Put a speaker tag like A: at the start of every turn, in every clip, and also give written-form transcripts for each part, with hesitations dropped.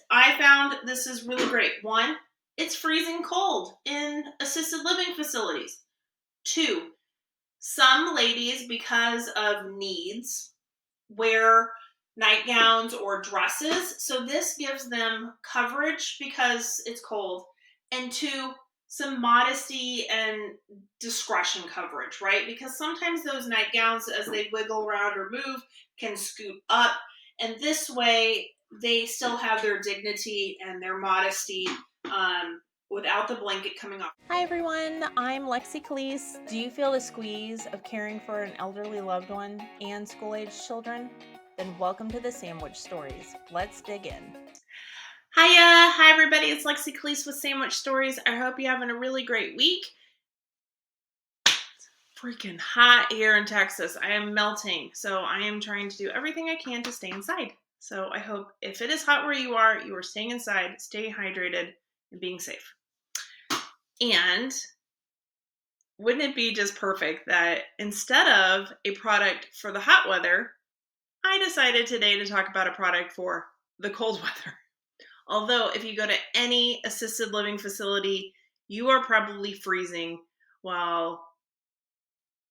A: I found this is really great. One, it's freezing cold in assisted living facilities. Two, some ladies, because of needs, wear nightgowns or dresses. So this gives them coverage because it's cold. And two, some modesty and discretion coverage, right? Because sometimes those nightgowns, as they wiggle around or move, can scoot up. And this way, they still have their dignity and their modesty without the blanket coming off.
B: Hi everyone, I'm Lexie Callies. Do you feel the squeeze of caring for an elderly loved one and school-aged children? Then welcome to the Sandwich Stories. Let's dig in.
A: Hiya! Hi everybody, it's Lexie Callies with Sandwich Stories. I hope you're having a really great week. Freaking hot here in Texas. I am melting, so I am trying to do everything I can to stay inside. So I hope if it is hot where you are staying inside, staying hydrated, and being safe. And wouldn't it be just perfect that instead of a product for the hot weather, I decided today to talk about a product for the cold weather. Although if you go to any assisted living facility, you are probably freezing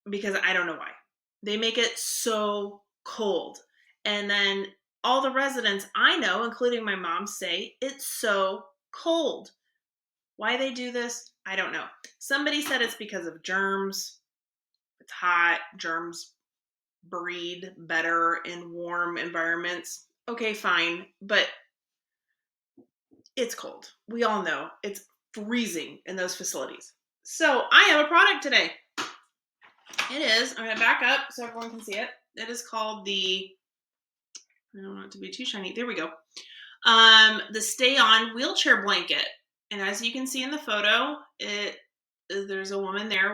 A: because I don't know why. They make it so cold. And then all the residents I know, including my mom, say it's so cold. Why they do this, I don't know. Somebody said it's because of germs. It's hot. Germs breed better in warm environments. Okay, fine. But it's cold. We all know it's freezing in those facilities. So I have a product today. It is, I'm going to back up so everyone can see it. It is called I don't want it to be too shiny. There we go. The Stay On Wheelchair Blanket. And as you can see in the photo, there's a woman there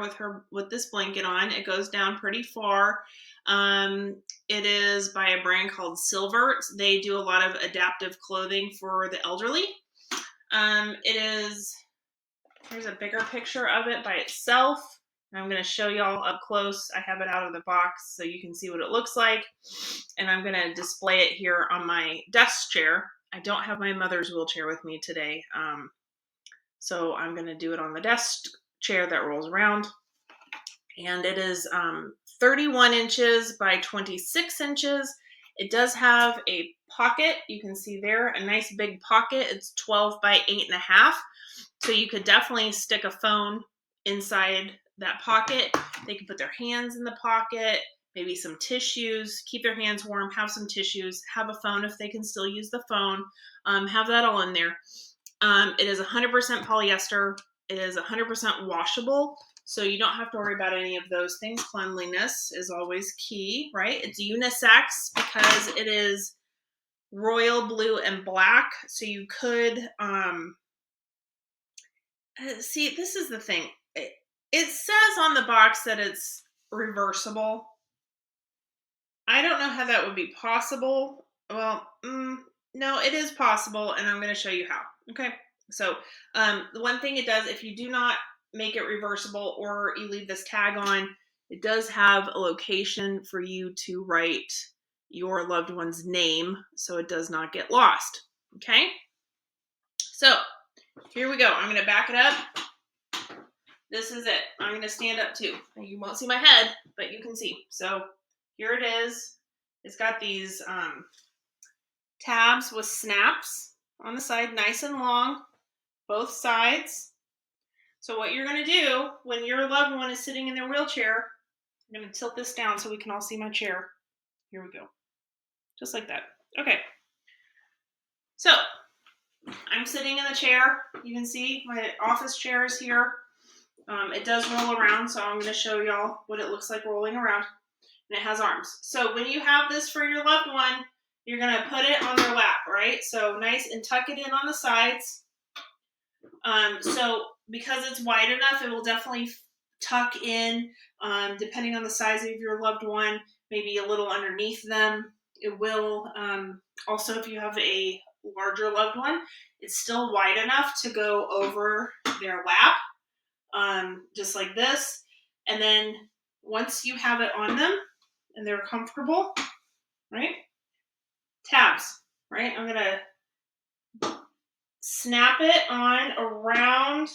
A: with this blanket on. It goes down pretty far. It is by a brand called Silvert. They do a lot of adaptive clothing for the elderly. Here's a bigger picture of it by itself. I'm going to show y'all up close. I have it out of the box so you can see what it looks like. And I'm going to display it here on my desk chair. I don't have my mother's wheelchair with me today. So I'm going to do it on the desk chair that rolls around. And it is 31 inches by 26 inches. It does have a pocket. You can see there, a nice big pocket. It's 12 by 8.5. So you could definitely stick a phone inside that pocket. They can put their hands in the pocket, maybe some tissues, keep their hands warm, have some tissues, have a phone if they can still use the phone, have that all in there. It is 100% polyester. It is 100% washable. So you don't have to worry about any of those things. Cleanliness is always key, right? It's unisex because it is royal blue and black. So you could, see, this is the thing. It says on the box that it's reversible. I don't know how that would be possible. Well, no, it is possible, and I'm going to show you how. Okay, so the one thing it does, if you do not make it reversible or you leave this tag on, it does have a location for you to write your loved one's name so it does not get lost. Okay, so here we go. I'm going to back it up. This is it. I'm going to stand up too. You won't see my head, but you can see. So here it is. It's got these tabs with snaps on the side, nice and long, both sides. So what you're going to do when your loved one is sitting in their wheelchair, I'm going to tilt this down so we can all see my chair. Here we go. Just like that. Okay. So I'm sitting in the chair. You can see my office chair is here. It does roll around, so I'm going to show y'all what it looks like rolling around. And it has arms. So when you have this for your loved one, you're going to put it on their lap, right? So nice and tuck it in on the sides. So because it's wide enough, it will definitely tuck in, depending on the size of your loved one, maybe a little underneath them. It will, also if you have a larger loved one, it's still wide enough to go over their lap. Just like this. And then once you have it on them and they're comfortable, right? Tabs, right? I'm going to snap it on around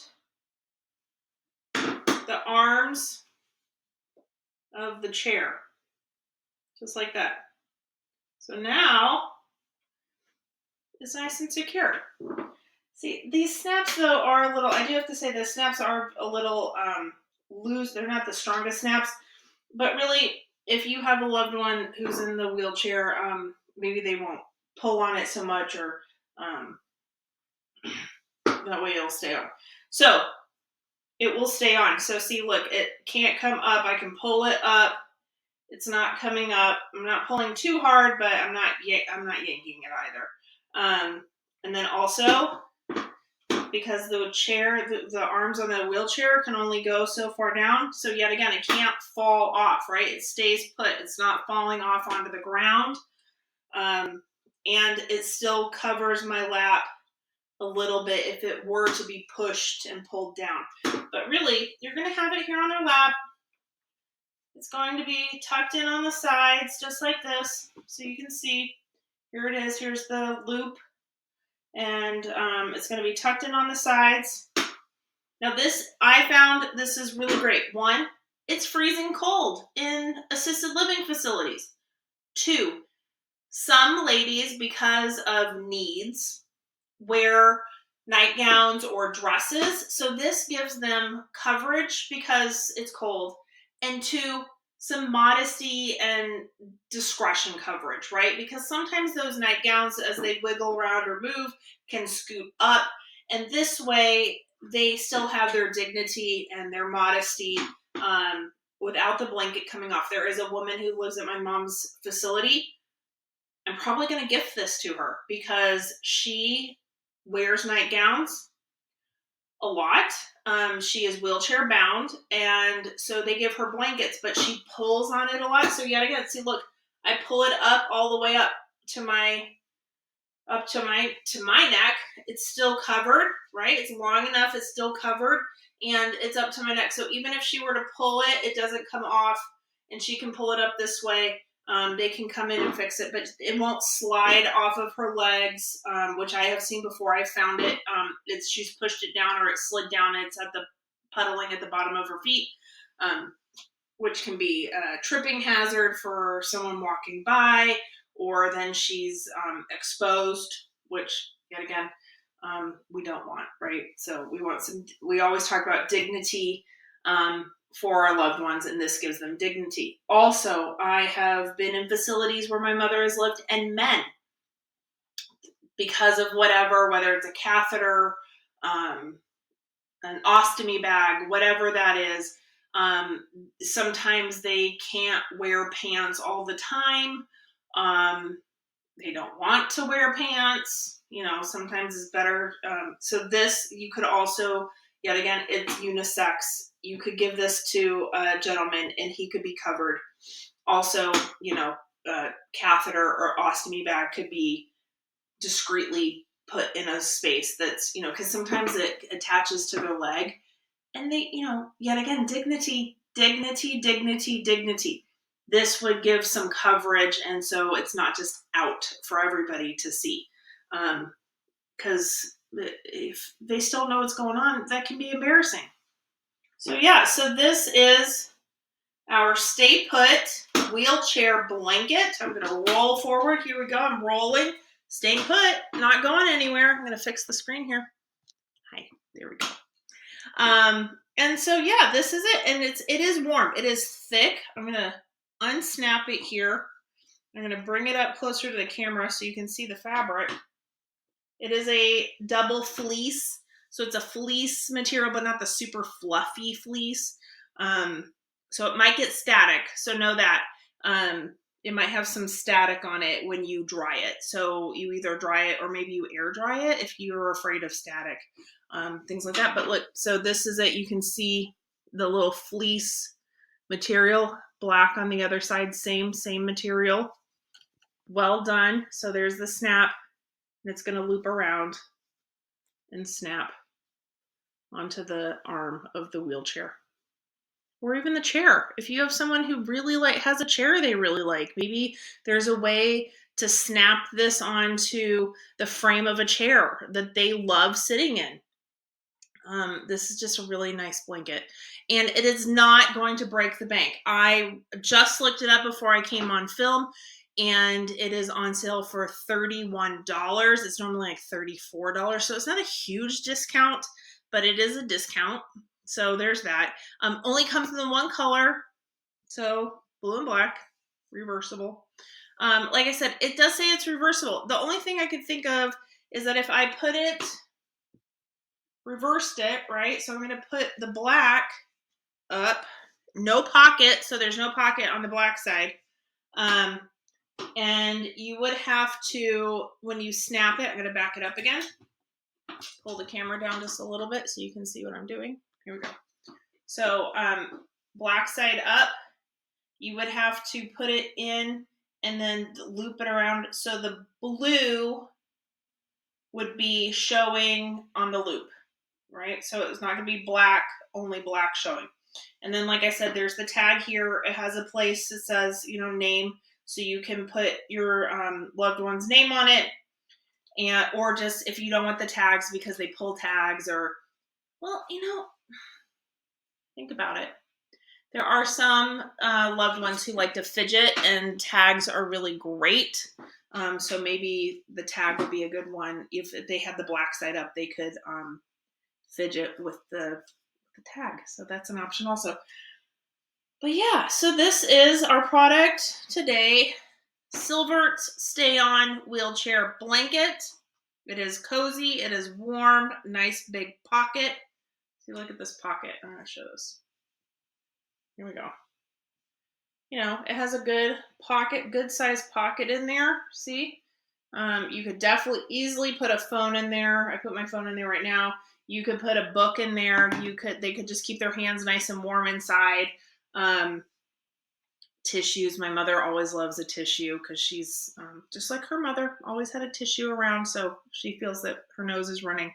A: the arms of the chair, just like that. So now it's nice and secure. See, these snaps though are a little, I do have to say the snaps are a little loose. They're not the strongest snaps, but really if you have a loved one who's in the wheelchair, maybe they won't pull on it so much, or um, that way it'll stay on. So it will stay on. So see, look, it can't come up. I can pull it up. It's not coming up. I'm not pulling too hard, but I'm not yanking it either. And then also, because the chair, the arms on the wheelchair can only go so far down. So yet again, it can't fall off, right? It stays put. It's not falling off onto the ground. And it still covers my lap a little bit if it were to be pushed and pulled down. But really, you're going to have it here on their lap. It's going to be tucked in on the sides, just like this. So you can see, here it is. Here's the loop. And it's going to be tucked in on the sides. Now this, I found this is really great. One, it's freezing cold in assisted living facilities. Two, some ladies, because of needs, wear nightgowns or dresses. So this gives them coverage because it's cold. And two, some modesty and discretion coverage, right? Because sometimes those nightgowns, as they wiggle around or move, can scoot up. And this way, they still have their dignity and their modesty without the blanket coming off. There is a woman who lives at my mom's facility. I'm probably going to gift this to her because she wears nightgowns a lot. She is wheelchair bound, and so they give her blankets, but she pulls on it a lot. So yet again, see, look, I pull it up all the way up to my neck. It's still covered, right? It's long enough. It's still covered, and it's up to my neck. So even if she were to pull it, it doesn't come off, and she can pull it up this way. They can come in and fix it, but it won't slide off of her legs, which I have seen before. I found it. She's pushed it down or it slid down. And it's at the puddling at the bottom of her feet, which can be a tripping hazard for someone walking by, or then she's exposed, which yet again, we don't want, right? So we always talk about dignity, for our loved ones, and this gives them dignity. Also, I have been in facilities where my mother has lived, and men, because of whether it's a catheter, an ostomy bag, whatever that is, sometimes they can't wear pants all the time. They don't want to wear pants. Sometimes it's better. So this, you could also, yet again, it's unisex. You could give this to a gentleman and he could be covered. Also, a catheter or ostomy bag could be discreetly put in a space that's, because sometimes it attaches to their leg, and they, yet again, dignity. This would give some coverage, and so it's not just out for everybody to see. Because if they still know what's going on, that can be embarrassing. So yeah, so this is our Stay Put wheelchair blanket. I'm going to roll forward. Here we go. I'm rolling, staying put, not going anywhere. I'm going to fix the screen here. Hi, there we go. And so yeah, this is it, and it is warm. It is thick. I'm going to unsnap it here. I'm going to bring it up closer to the camera so you can see the fabric. It is a double fleece. So it's a fleece material, but not the super fluffy fleece. So it might get static. So know that. It might have some static on it when you dry it. So you either dry it or maybe you air dry it if you're afraid of static, things like that. But look, so this is it. You can see the little fleece material, black on the other side, same material. Well done. So there's the snap, and it's going to loop around and snap onto the arm of the wheelchair, or even the chair. If you have someone who really has a chair they really like, maybe there's a way to snap this onto the frame of a chair that they love sitting in. This is just a really nice blanket, and it is not going to break the bank. I just looked it up before I came on film, and it is on sale for $31. It's normally like $34, so it's not a huge discount, but it is a discount. So there's that. Only comes in the one color, so blue and black, reversible. Like I said, it does say it's reversible. The only thing I could think of is that if I put it reversed it, right? So I'm going to put the black up, no pocket. So there's no pocket on the black side. And you would have to, when you snap it, I'm going to back it up again. Pull the camera down just a little bit so you can see what I'm doing. Here we go. So black side up, you would have to put it in and then loop it around. So the blue would be showing on the loop. Right? So it's not going to be black, only black showing. And then, like I said, there's the tag here. It has a place that says, name. So you can put your loved one's name on it. And, or just if you don't want the tags because they pull tags or, well, think about it. There are some loved ones who like to fidget, and tags are really great. So maybe the tag would be a good one. If they had the black side up, they could fidget with the tag. So that's an option also. But yeah, so this is our product today. Silvert Stay On Wheelchair Blanket. It is cozy. It is warm. Nice big pocket. See, look at this pocket. I'm going to show this. Here we go. It has a good pocket, good sized pocket in there. See? You could definitely easily put a phone in there. I put my phone in there right now. You could put a book in there. They could just keep their hands nice and warm inside. Tissues. My mother always loves a tissue because she's just like her mother, always had a tissue around. So she feels that her nose is running.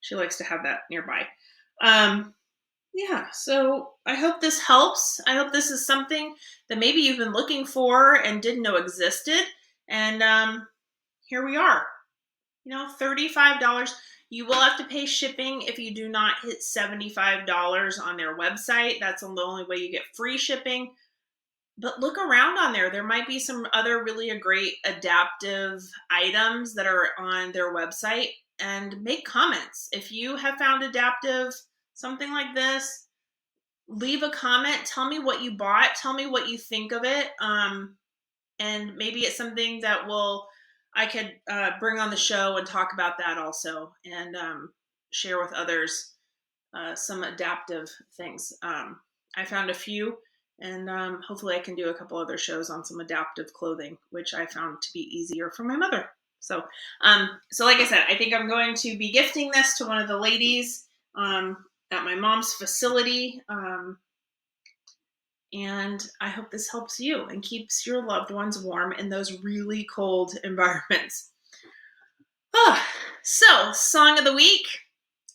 A: She likes to have that nearby. Yeah, so I hope this helps. I hope this is something that maybe you've been looking for and didn't know existed. And here we are. $35. You will have to pay shipping if you do not hit $75 on their website. That's the only way you get free shipping. But look around on there. There might be some other really great adaptive items that are on their website, and make comments. If you have found adaptive, something like this, leave a comment. Tell me what you bought. Tell me what you think of it. And maybe it's something that I could bring on the show and talk about that also, and share with others some adaptive things. I found a few, and hopefully I can do a couple other shows on some adaptive clothing, which I found to be easier for my mother. So like I said, I think I'm going to be gifting this to one of the ladies at my mom's facility. And I hope this helps you and keeps your loved ones warm in those really cold environments. So, song of the week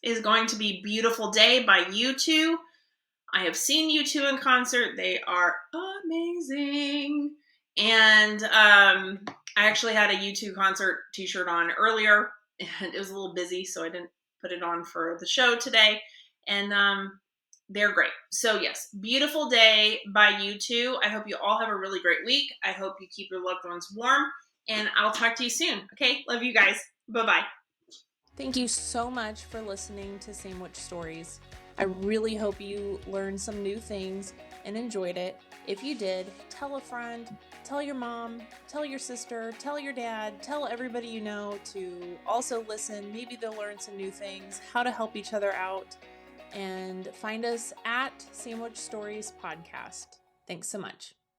A: is going to be Beautiful Day by U2. I have seen U2 in concert. They are amazing. And I actually had a U2 concert t-shirt on earlier, and it was a little busy, so I didn't put it on for the show today. And they're great. So yes, Beautiful Day by U2. I hope you all have a really great week. I hope you keep your loved ones warm, and I'll talk to you soon. Okay, love you guys. Bye-bye.
B: Thank you so much for listening to Sandwich Stories. I really hope you learned some new things and enjoyed it. If you did, tell a friend, tell your mom, tell your sister, tell your dad, tell everybody you know to also listen. Maybe they'll learn some new things, how to help each other out, and find us at Sandwich Stories Podcast. Thanks so much.